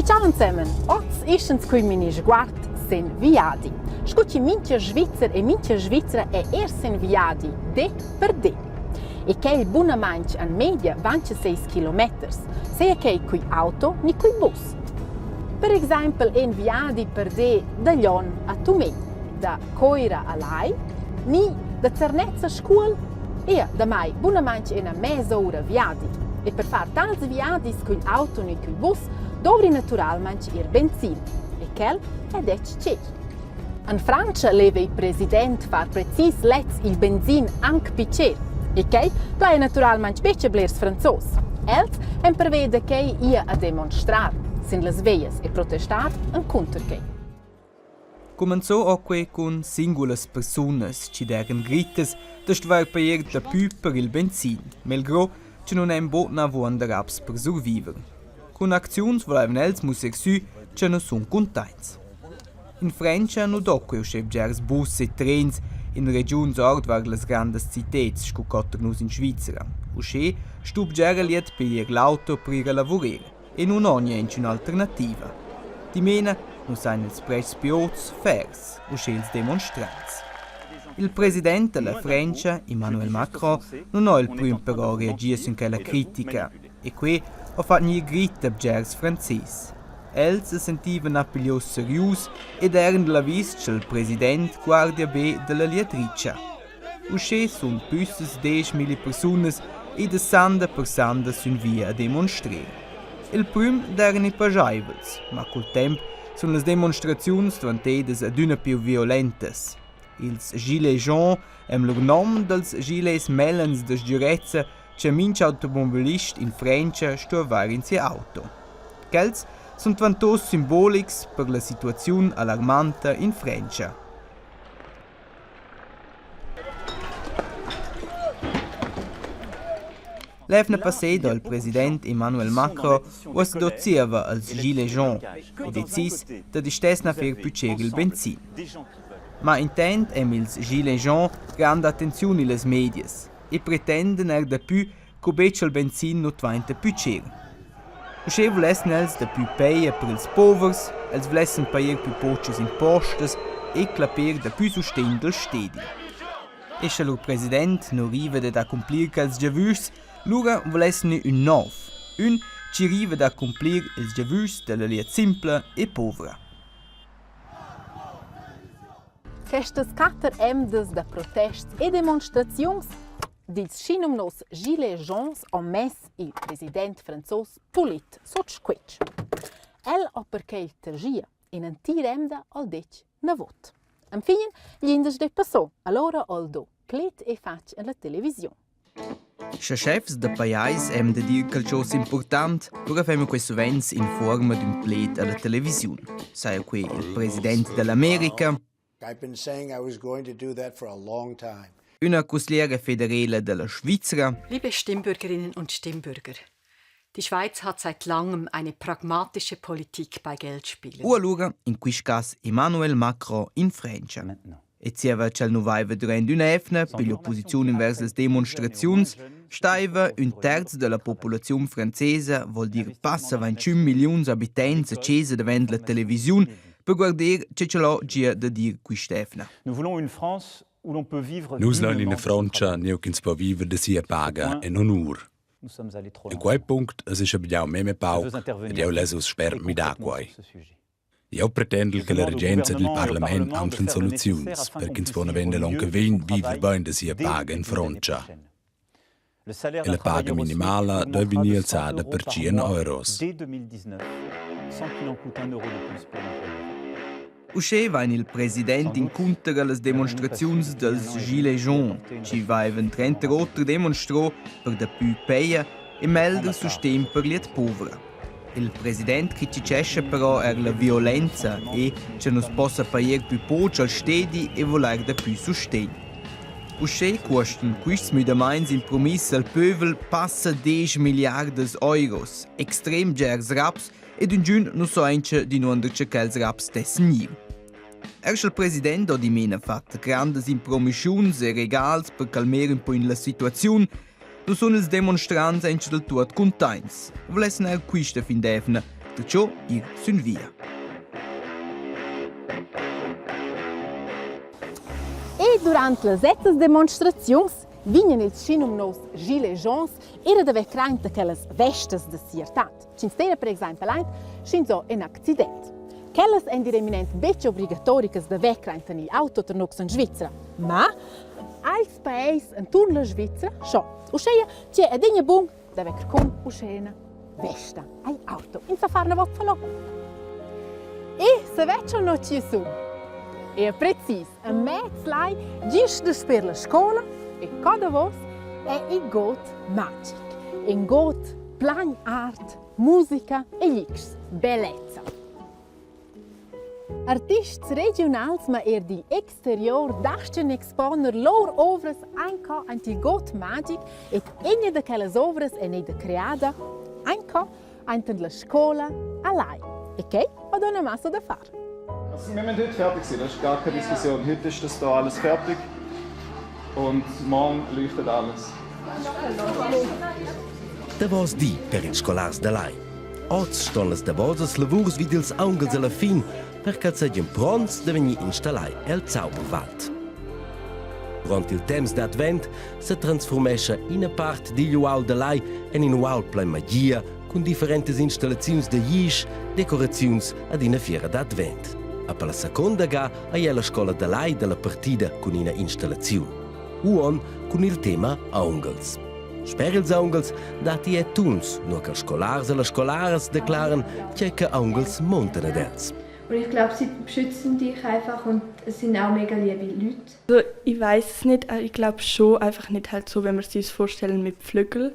Ciao insieme, oggi ist qui mini sguard sen viadi. Scucci mince Svizzer e mince Svizzera è sen viadi, de per de. E che il buona manch an media 26 km, sia che qui auto ni qui bus. Per esempio, in viadi per de da Lion a Tumè, da Coira a Lai, ni da Cernezza a Scuol e da mai buona manch in a mezz'ora viadi. E per far tals viadi qui auto ni qui bus, dovri naturalmente ir benzin, e quel è dec cer. In Francia leva il presidente far precis letz il benzin anche picer, e che è naturalmente becce blers franzos. Els en prevede che ia a demonstrar, sin las veias e protestar en contra che. Comenzò anche con singulas personas ci deren grites da stvar per da più per il benzin, melgro che non è botna vuanda raps per survivere. Con aczioni volevan els musser su che non sono contenti. In Francia non docque uscevgers bus e trens in regioni ordvar las grandes cités scucotternos in Svizzera. Usce stubgera liet per l'auto per ir a lavorare e non ogni un'alternativa. Di mena non sain ils pres piots fers, usce ils demonstranti. Il presidente della Francia, Emmanuel Macron, non ha il primo però reagito su quella critica e qui ha fatto nie grita gers francesi. Els se sentivano appigliò serius ed erano della vis che il presidente guardia be della liatrice. Usce sono pusses 10.000 persone e de sanda per sanda sun via a demonstrare. Il prim erano i pagiaivels, ma col tempo sono le demonstrazioni diventate aduna più violentas. Ils gilets jaunes em lor nom dels gilets melens de sgiurezza che minch automobilist in Francia stuvar in sia auto. Quels sunt vantos simbolics per la situazione allarmante in Francia. L'evna passeda il presidente Emmanuel Macron was dozieva als gilets jaunes e decis da distesna fer picer il benzin. Ma intent ils gilets jaunes grande attenzione les medias e pretenden da più che bec il benzin non tvainta picer. Usce volessin els da più peia per ils povers, els volessin paier più poches impostes e claper da più sustain del stedi. E se lor president non riva da accomplir quels giavüs, lura volessin un nov, un ci riva da accomplir ils giavüs della liet simpla e povera. Questes 4 emdes de protestos e demonstrações dils schinomnos gilets jaunes o mes il president franzos Polit Sotschquetsch. El o perché il tergia in antir emda al dec na vot. Infine, gli indes de passò, allora al do, clet e fac en la televisione. Se chefs de pajais hem de dir qualcosa important, lura fem quei sovens in forma d'un plet alla televisione. Sai qui il president dell'America, I've been saying I was going to do that for a long time. una consigliera federale della Svizzera, Liebe Stimmbürgerinnen und Stimmbürger, die Schweiz hat seit langem eine pragmatische Politik bei Geldspielen. o allora, in questo caso, Emmanuel Macron in Francia. E zieva che non vaiva durante un'efna per l'opposizione verso le dimostrazioni, staiva un terzo della popolazione francese, vuol dire passa 21 milioni di abitanti accesi davanti alla televisione per guardare che ce l'ha già da dire quest'efna. Nous voulons une France où l'on peut vivre Nus lan dignement in de son Francia travail. neu che si può vivere da sia paga e non ur. Nous sommes allés trop In loin. quel punct es ist abbiamo meme Je pau veux intervenir ed eu les us très sper mi da concrètement quai. sur ce sujet. Io pretendo che la demande au regenza del gouvernement et au Parlament Parlement de anchen faire le nécessaire soluzioni afin perché qu'on si puisse può vivre vende mieux l'onche de vin son viver travail bene da sia dès paga in le début de l'année Francia. prochaine. Le salaire E la d'un paga travailleur au SMIC minimale augmentera deveni de alzata 100 per par 100 mois euros. dès 2019, sans qu'il en coûte un euro de plus pour l'employeur. Usce vain il president incontra alle dimostrazioni dels gilets jaunes, ci vaivan 38 demonstrò per da più peia e melda sustem per liet povera. Il president criticesce però la violenza e che non si possa paier più poco al stedi e voler da più sustegno. Usce costan quists müdamains in promiss al pövel passa 10 miliardas euros, extrem gers raps ed un giun non so eince di non che quels raps tessen gnir. Erst il president ha di mena fatto grandes impromissions e regals per calmare un po' in la situazione. Non sono i demonstranti eince del tot contents. Volessero quista fin defna perciò ir sün via. E durant le settas demonstrazions vinien ils schinum nos gilets jaunes era da vecrainta che las vestas de siertat. Cinstera per esempio ein schinzo en accident. Kellas en direminent becce obligatoricas da vecrainta nil auto tornox in Svizzera. Ma als paese in turn la Svizzera, scho. Usceia c'è a digna bun da vecrcum uscena vesta ai auto. In sa farna vot fallo. E se veccio no ci su. E precis, a mezz lai gistes per la scola e cada vos è il got magic. In got plan art, musica e lix, bellezza. Artists regionals ma di exterior dasten exponer lor ovras anca anti got magic et enya de quelles ovras e ne de creada anca anten la scola alai. E che ho una massa da fare. Also wir müssen heute fertig sein, das ist gar keine Diskussion. Heute ist das hier alles fertig und morgen leuchtet alles. Davos di per ils scolars da lai. Oz ston las davosas lavurs vid ils aungels alla fin perché segian pronts da venir installai el Zauberwald. Durant il temps d'advent se transformescha ina part di uaul da lai en in uaul plein magia con differentes installaziuns de gisch, decoraziuns ad ina fiera d'advent. A per la seconda ga a la scola da lai della partida con ina installazione. Uon con il tema aungels. Sper ils aungels dati e tuns, nur che scolars e le scolares declaren che aungels monten ad els. Und ich glaube, sie beschützen dich einfach und es sind auch mega liebe Leute. Also, ich weiß es nicht, ich glaube schon, einfach nicht halt so, wenn wir es uns vorstellen mit Flügeln.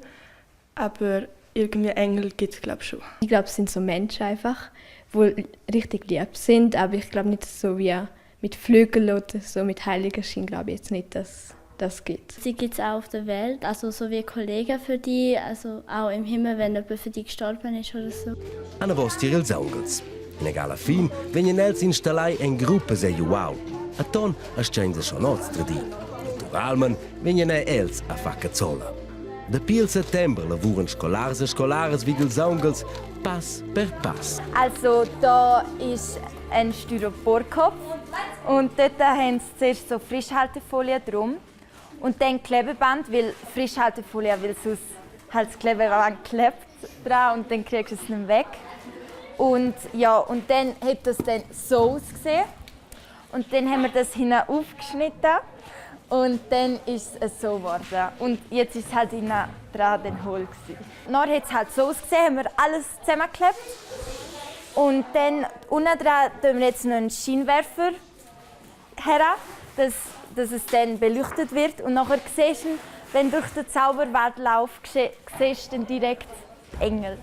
Aber irgendwie Engel gibt es glaube ich schon. Ich glaube, es sind so Menschen einfach, die richtig lieb sind, aber ich glaube nicht so wie mit Flügeln oder so mit Heiligenschein, glaube ich jetzt nicht, dass das gibt. Sie gibt es auch auf der Welt, also so wie Kollegen für die, also auch im Himmel, wenn jemand für die gestorben ist oder so. Anna vostir ils aungels. In egala fin, venien els installai en gruppe se wow. A ton ascenza schon nostra di. Naturalmen venien els a fa cazzola. Da piel settembre lavuren scolars e scolares vid ils aungels pass per pass. Also da ist ein Styroporkopf und dort haben sie zuerst so Frischhaltefolie drum und dann Klebeband, weil Frischhaltefolie, weil sonst halt das Klebeband klebt dran und dann kriegst du es nicht weg. Und ja, und dann hat das dann so ausgesehen und dann haben wir das hinten aufgeschnitten und dann ist es so geworden. Und jetzt ist es halt hinten dran dann hohl gewesen. Dann hat es halt so ausgesehen, haben wir alles zusammengeklebt und dann unten dran tun wir jetzt noch einen Scheinwerfer her, dass es dann beleuchtet wird und nachher siehst du, wenn du durch den Zauberwald laufst, siehst du dann direkt Engel.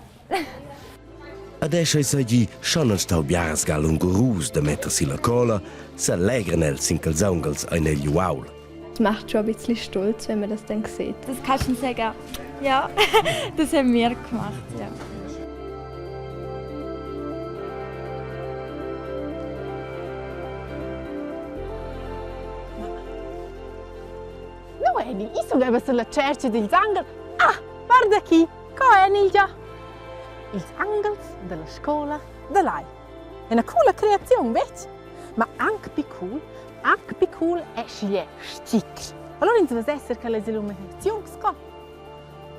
Adesso è sagi schon stau biaras gal ungurus de mettersi la cola, se allegren els in els aungels ein el juaul. Es macht schon ein bisschen stolz, wenn man das dann sieht. Das kannst du sagen, ja, das haben wir gemacht. Ja. No, Eni, io sono verso la cerchia degli angeli. Ah, guarda qui, qua è Enilia. Ils angels della scuola da lei. È una cool creazione, vedi? Ma anche più cool è scegliere sticker. Allora non deve essere che le illuminazioni scoppano.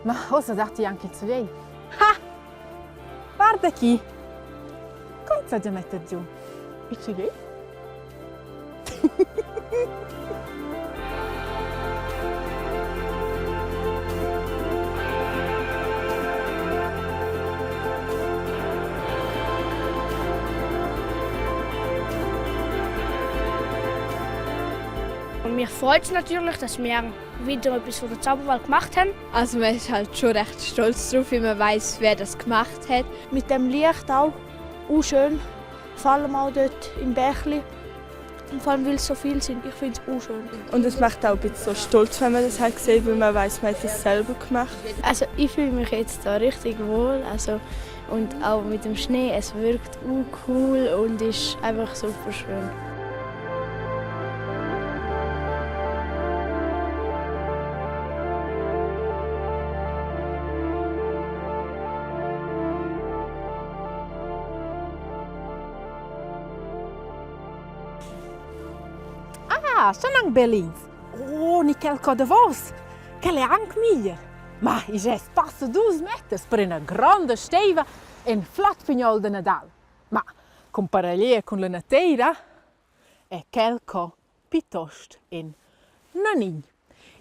Ma cosa date anche il soleil? Ah! Guarda qui! Come sta già mettere giù? Il soleil? Mir freut es natürlich, dass wir wieder etwas von der Zauberwald gemacht haben. Also man ist halt schon recht stolz drauf, wenn man weiß, wer das gemacht hat. Mit dem Licht auch schön, vor allem auch dort im Bächli. Und vor allem, weil es so viel sind, ich finde es schön. Und es macht auch ein bisschen so stolz, wenn man das halt sieht, weil man weiß, man hat es selber gemacht. Also ich fühle mich jetzt da richtig wohl. Also, und auch mit dem Schnee, es wirkt cool und ist einfach super schön. schon an Berlins. Oh, nicht qualcosa da vos. Che è anche migliore. Ma è già spasso 2 metri per una grande steva e un flat pignol de Nadal. Ma comparare con la natura è qualcosa piuttosto in nanin.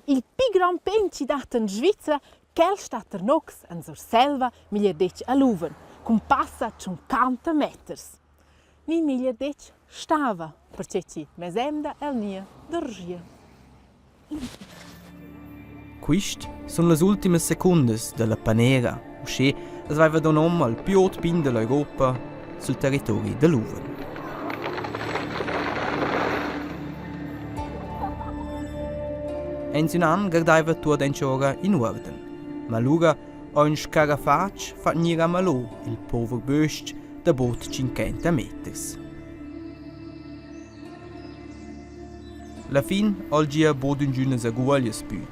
Il più gran penci dat in Svizzera quel stat er nox en sur selva miliardec a luven, con passa 50 meters. Ni miliardec stava, perché ci mesemda el nia de regia. Quist sono le ultime seconde della Panera, uscì es aveva dato nome al più alto pin dell'Europa sul territorio dell'Uven. Enzinan guardava tutto ancora in ordine, ma l'ura ha un scarafac fa venire a malò il povero böst da bot 50 meters. La fin al gia bod un giunas aguaglias più.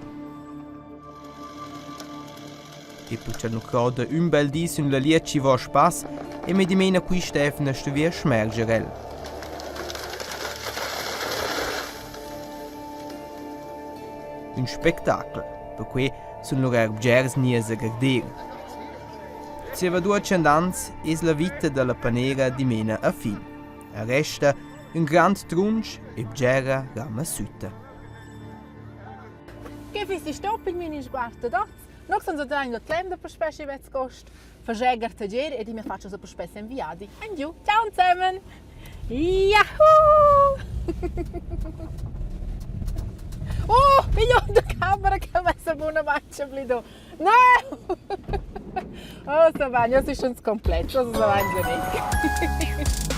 E per c'è un crowd un bel dis un la lieci va spas e mi dimena qui Stefano stuvia schmergerel. Un spettacolo, per cui sono loro erbgers nies a gardere. Se va due cendanz es la vita della Panera di mena a fin. A resta un grand trunch e bgera rama sütta. Che fissi stop in mini sguardo dots? Nog sono zadrain la tlem da per spessi vets cost. Verzeger tager e di mi faccio per spessi inviati. And you, ciao zusammen! Yahoo! Oh, io ho la camera che mi sa buona mangia blido. No! Oh, so va, io sono completo, so va già